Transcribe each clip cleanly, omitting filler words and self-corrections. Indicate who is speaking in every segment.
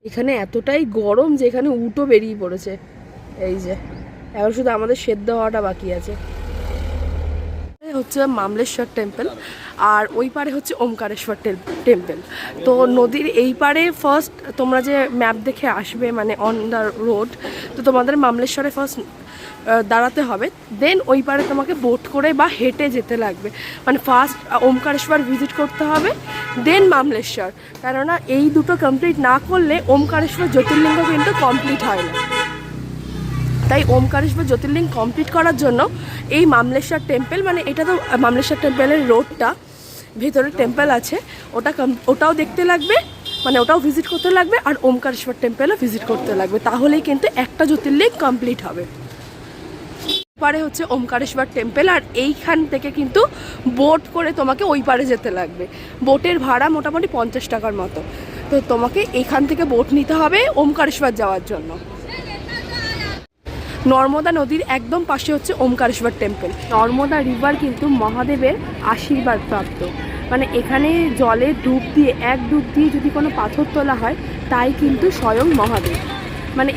Speaker 1: এখানে এতটাই গরম যে এখানে উটও বেরিয়ে পড়েছে। এই যে এখন শুধু আমাদের সেদ্ধ হওয়াটা বাকি আছে। হচ্ছে মামলেশ্বর টেম্পল, আর ওই পারে হচ্ছে ওমকারেশ্বর টেম্পল। তো নদীর এই পারে ফার্স্ট তোমরা যে ম্যাপ দেখে আসবে, মানে অন দ্য রোড, তো তোমাদের মামলেশ্বরে ফার্স্ট দাঁড়াতে হবে, দেন ওই পারে তোমাকে বোট করে বা হেঁটে যেতে লাগবে। মানে ফার্স্ট ওমকারেশ্বর ভিজিট করতে হবে, দেন মামলেশ্বর। কেননা এই দুটো কমপ্লিট না করলে ওমকারেশ্বর জ্যোতির্লিঙ্গ কিন্তু কমপ্লিট হয় না। তাই ওমকারেশ্বর জ্যোতির্লিঙ্গ কমপ্লিট করার জন্য এই মামলেশ্বর টেম্পল, মানে এটা তো মামলেশ্বর টেম্পলের রোডটা, ভেতরে টেম্পল আছে, ওটাও দেখতে লাগবে, মানে ওটাও ভিজিট করতে লাগবে, আর ওমকারেশ্বর টেম্পলও ভিজিট করতে লাগবে। তাহলেই কিন্তু একটা জ্যোতির্লিঙ্গ কমপ্লিট হবে। পারে হচ্ছে ওমকারেশ্বর টেম্পল, আর এইখান থেকে কিন্তু বোট করে তোমাকে ওই পারে যেতে লাগবে। বোটের ভাড়া মোটামুটি 50 টাকার মতো। তো তোমাকে এইখান থেকে বোট নিতে হবে ওমকারেশ্বর যাওয়ার জন্য। নর্মদা নদীর একদম পাশে হচ্ছে ওমকারেশ্বর টেম্পল। নর্মদা রিভার কিন্তু মহাদেবের আশীর্বাদ প্রাপ্ত। মানে এখানে জলে ডুব দিয়ে, এক ডুব দিয়ে যদি কোনো পাথর তোলা হয়, তাই কিন্তু স্বয়ং মহাদেব। মানে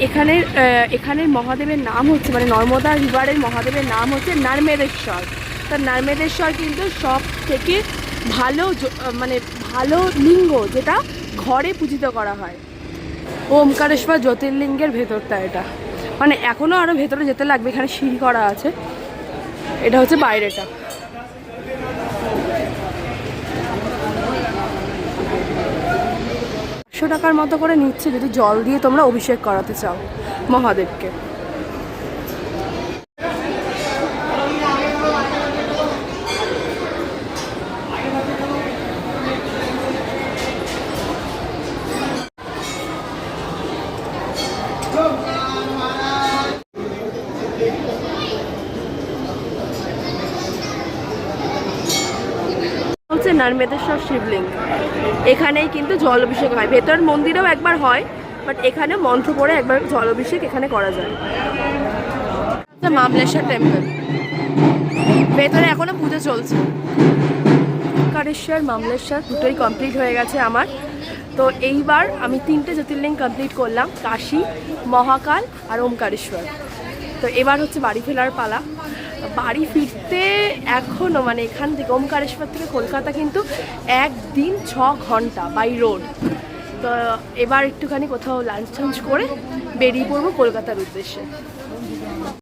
Speaker 1: এখানের মহাদেবের নাম হচ্ছে, মানে নর্মদা রিভারের মহাদেবের নাম হচ্ছে নর্মেদেশ্বর। তার নর্মেদেশ্বর কিন্তু সব থেকে ভালো, মানে ভালো লিঙ্গ, যেটা ঘরে পূজিত করা হয়। ওমকারেশ্বর জ্যোতির্লিঙ্গের ভেতরটা এটা, মানে এখনও আরও ভেতরে যেতে লাগবে। এখানে সিঁড়ি করা আছে। এটা হচ্ছে বাইরেটা। 100 টাকার মতো করে নিচ্ছে যদি জল দিয়ে তোমরা অভিষেক করাতে চাও মহাদেবকে। হচ্ছে নর্মেদেশ্বর শিবলিঙ্গ। এখানেই কিন্তু জল অভিষেক হয়। ভেতর মন্দিরেও একবার হয়, বাট এখানে মন্ত্র পড়ে একবার জল অভিষেক এখানে করা যায়। মামলেশ্বর টেম্পল, ভেতরে এখনো পুজো চলছে। ওমকারেশ্বর মামলেশ্বর দুটোই কমপ্লিট হয়ে গেছে আমার। তো এইবার আমি 3টে জ্যোতির্লিঙ্গ কমপ্লিট করলাম, কাশী, মহাকাল আর ওমকারেশ্বর। তো এবার হচ্ছে বাড়ি ফেরার পালা। বাড়ি ফিরতে এখনও, মানে এখান থেকে ওমকারেশ্বর থেকে কলকাতা কিন্তু 1 দিন 6 ঘন্টা বাই রোড। তো এবার একটুখানি কোথাও লাঞ্চ টাঞ্চ করে বেরিয়ে পড়বো কলকাতার উদ্দেশ্যে।